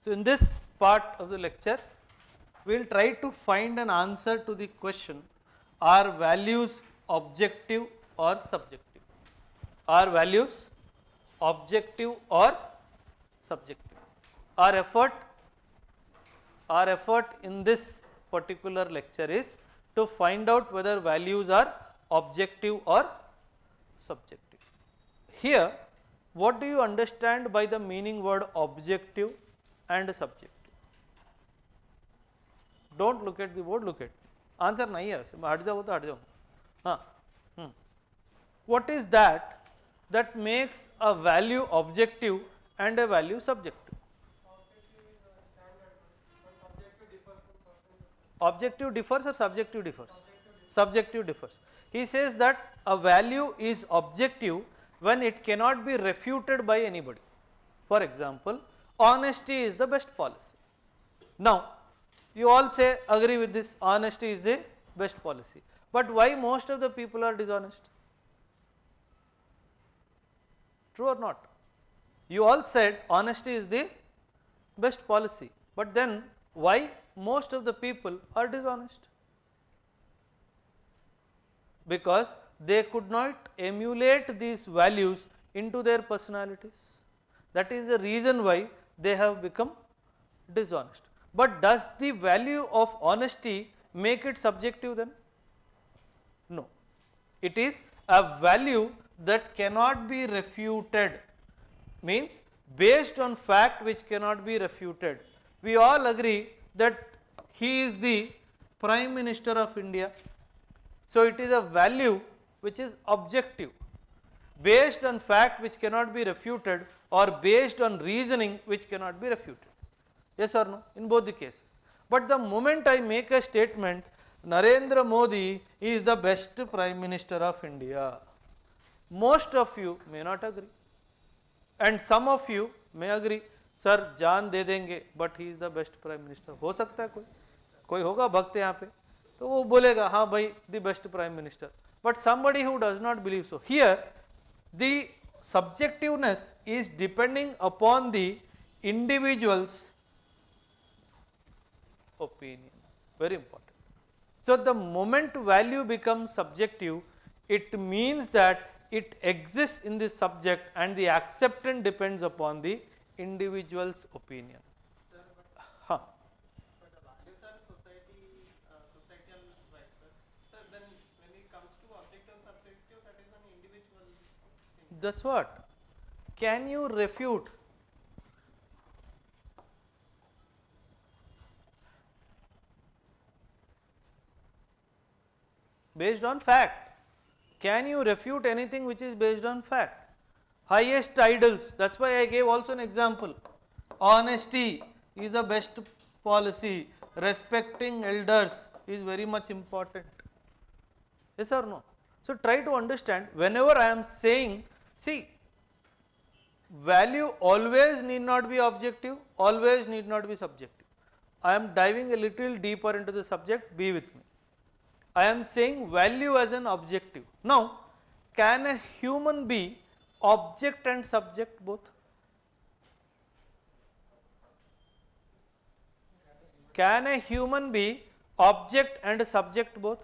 So in this part of the lecture, we will try to find an answer to the question, are values objective or subjective? Are values objective or subjective? Our effort in this particular lecture is to find out whether values are objective or subjective. Here, what do you understand by the meaning word objective and subjective? Don't look at the word, look at. Answer nahi hai, हट जाओ तो हट जाओ. हाँ. What is that makes a value objective and a value subjective? Objective differs or subjective differs? Subjective differs. He says that a value is objective when it cannot be refuted by anybody. For example, honesty is the best policy. Now, you all say agree with this, honesty is the best policy. But why most of the people are dishonest? True or not? You all said honesty is the best policy, but then why most of the people are dishonest? Because they could not emulate these values into their personalities. That is the reason why they have become dishonest. But does the value of honesty make it subjective then? No. It is a value that cannot be refuted, means based on fact which cannot be refuted. We all agree that he is the Prime Minister of India. So it is a value which is objective, based on fact which cannot be refuted or based on reasoning which cannot be refuted. Yes or no? In both the cases. But the moment I make a statement, Narendra Modi is the best Prime Minister of India, most of you may not agree. And some of you may agree, sir जान दे देंगे but he is the best prime minister. हो सकता है कोई होगा भक्त यहाँ पे तो वो बोलेगा हाँ भाई the best prime minister. But somebody who does not believe so. Here the subjectiveness is depending upon the individual's opinion. Very important. So the moment value becomes subjective, it means that it exists in the subject and the acceptance depends upon the individual's opinion. Sir, but the values are societal rights, sir. So then when it comes to objective and subjective, that is an individual thing. That's what. Can you refute? Based on fact. Can you refute anything which is based on fact? Highest idols, that's why I gave also an example. Honesty is the best policy. Respecting elders is very much important. Yes or no? So try to understand, whenever I am saying, see, value always need not be objective, always need not be subjective. I am diving a little deeper into the subject, be with me. I am saying value as an objective. Now, can a human be object and subject both? Can a human be object and subject both?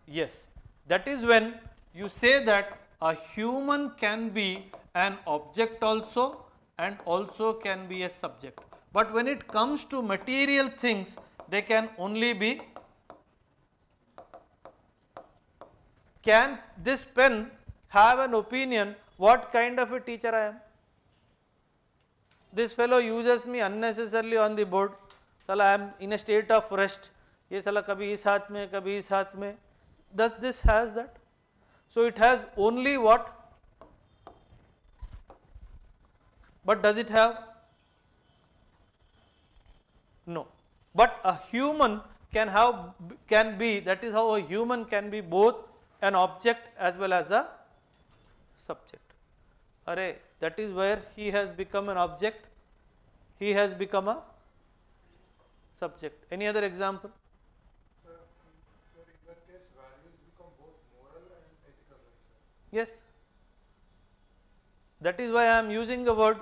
Yes. That is when you say that a human can be an object also and also can be a subject. But when it comes to material things, they can only be. Can this pen have an opinion what kind of a teacher I am? This fellow uses me unnecessarily on the board. Sala I am in a state of rest. Ye sala kabhi is haath mein, kabhi is haath mein. Does this has that? So it has only what? But does it have? No. But a human can be, that is how a human can be both an object as well as a subject. Array, that is where he has become an object, he has become a subject. Any other example? Sir, in that case, values become both moral and ethical, right, sir? Yes. That is why I am using the word.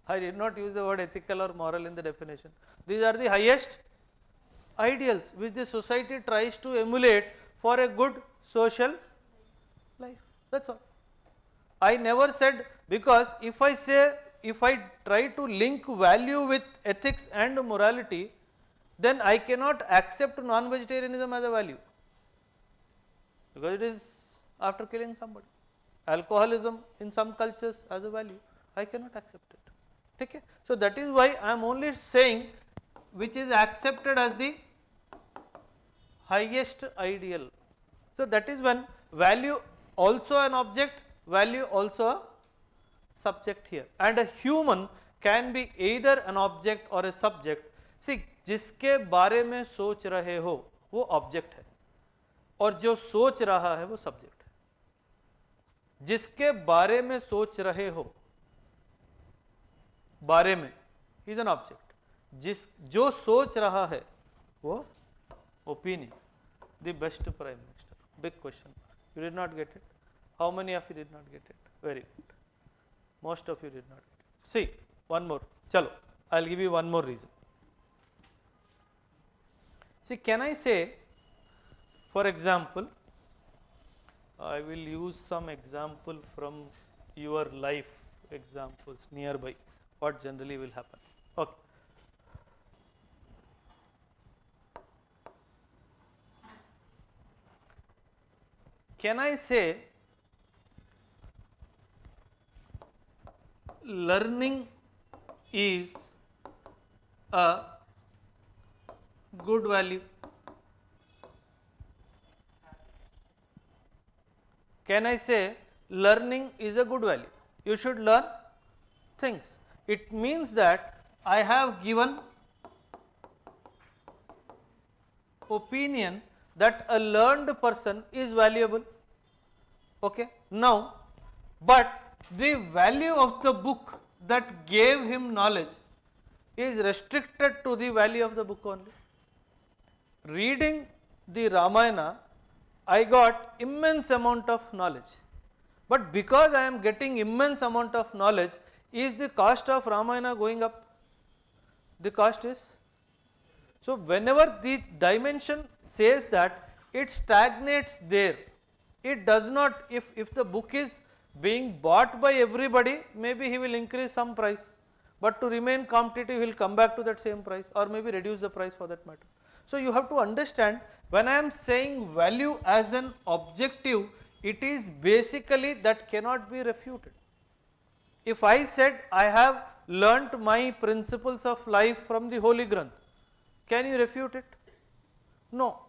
I did not use the word ethical or moral in the definition. These are the highest ideals which the society tries to emulate for a good social life. That's all. I never said, because if I try to link value with ethics and morality, then I cannot accept non-vegetarianism as a value, because it is after killing somebody. Alcoholism in some cultures as a value, I cannot accept it. Okay? So that is why I am only saying which is accepted as the highest ideal. So that is when value also an object, value also a subject here, and a human can be either an object or a subject. See, जिसके बारे में सोच रहे हो वो object है, और जो सोच रहा है वो सब्जेक्ट है. जिसके बारे में सोच रहे हो, बारे में इज एन ऑब्जेक्ट, जो सोच रहा है वो opinion. The best prime minister, big question. You did not get it. How many of you did not get it? Very good. Most of you did not get it. See, one more. Chalo, I will give you one more reason. See, can I say, for example, I will use some example from your life examples nearby, what generally will happen. Okay. Can I say learning is a good value? Can I say learning is a good value? You should learn things. It means that I have given opinion that a learned person is valuable. Okay. Now, but the value of the book that gave him knowledge is restricted to the value of the book only. Reading the Ramayana, I got immense amount of knowledge, but because I am getting immense amount of knowledge, is the cost of Ramayana going up? The cost is. So whenever the dimension says that, it stagnates there. It does not, if the book is being bought by everybody, maybe he will increase some price, but to remain competitive he will come back to that same price, or maybe reduce the price for that matter. So you have to understand, when I am saying value as an objective, it is basically that cannot be refuted. If I said I have learnt my principles of life from the Holy Granth, can you refute it? No.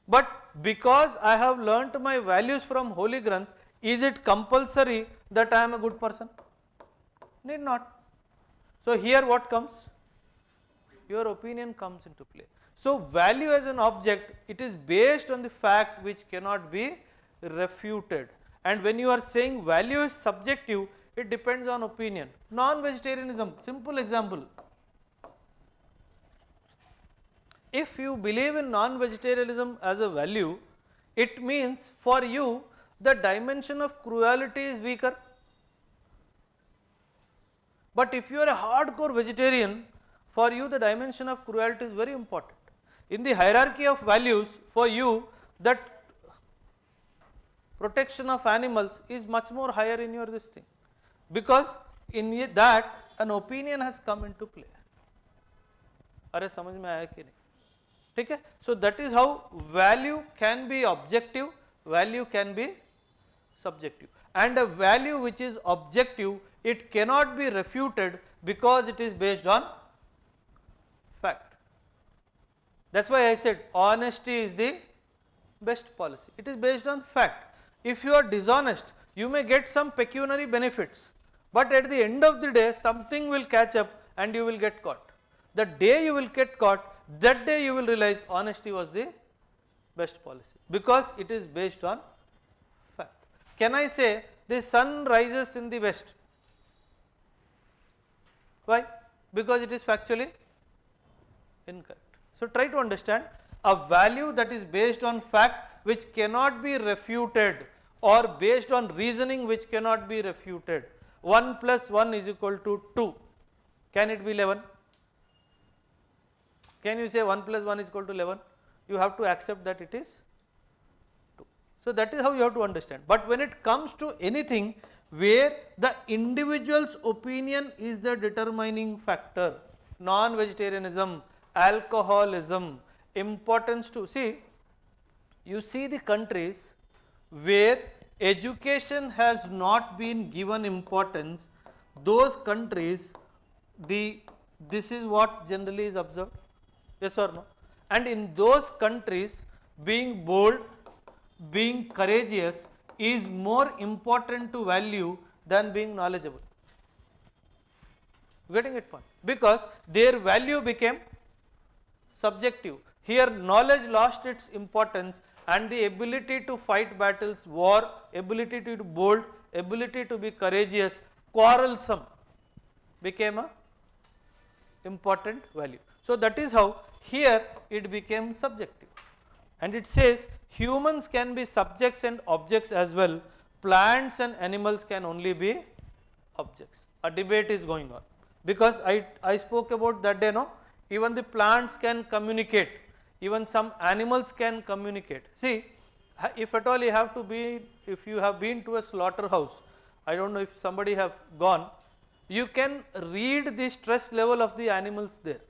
But because I have learnt my values from Holy Granth, is it compulsory that I am a good person? Need not. So here what comes? Your opinion comes into play. So value as an object, it is based on the fact which cannot be refuted. And when you are saying value is subjective, it depends on opinion. Non-vegetarianism, simple example. If you believe in non-vegetarianism as a value, it means for you the dimension of cruelty is weaker. But if you are a hardcore vegetarian, for you the dimension of cruelty is very important. In the hierarchy of values, for you that protection of animals is much more higher in your this thing, because in that an opinion has come into play. अरे समझ में आया कि नहीं? ठीक है. So that is how value can be objective, value can be subjective, and a value which is objective, it cannot be refuted because it is based on fact. That's why I said honesty is the best policy. It is based on fact. If you are dishonest, you may get some pecuniary benefits, but at the end of the day something will catch up and you will get caught. The day you will get caught, that day you will realize honesty was the best policy, because it is based on fact. Can I say the sun rises in the west? Why? Because it is factually incorrect. So try to understand a value that is based on fact which cannot be refuted, or based on reasoning which cannot be refuted. 1 plus 1 is equal to 2. Can it be 11? Can you say 1 plus 1 is equal to 11? You have to accept that it is 2. So that is how you have to understand. But when it comes to anything where the individual's opinion is the determining factor, non-vegetarianism, alcoholism, importance to see, you see the countries where education has not been given importance, those countries, this is what generally is observed, yes or no? And in those countries, being bold, being courageous is more important to value than being knowledgeable. Getting it point? Because their value became subjective. Here knowledge lost its importance and the ability to fight battles, war, ability to be bold, ability to be courageous, quarrelsome became a important value. So that is how here it became subjective. And it says humans can be subjects and objects as well, plants and animals can only be objects. A debate is going on because I spoke about that day, no? Even the plants can communicate, even some animals can communicate. See, if at all you have to be, if you have been to a slaughterhouse, I don't know if somebody have gone, you can read the stress level of the animals there.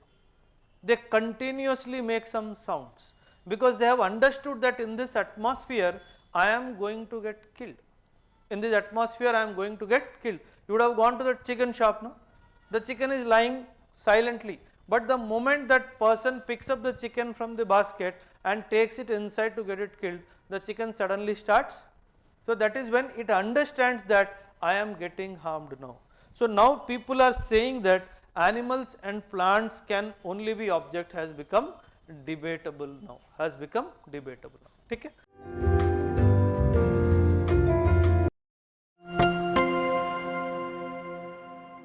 They continuously make some sounds because they have understood that in this atmosphere I am going to get killed. In this atmosphere I am going to get killed. You would have gone to the chicken shop, no? The chicken is lying silently, but the moment that person picks up the chicken from the basket and takes it inside to get it killed, the chicken suddenly starts. So that is when it understands that I am getting harmed now. So now people are saying that animals and plants can only be object has become debatable now, has become debatable now. Okay?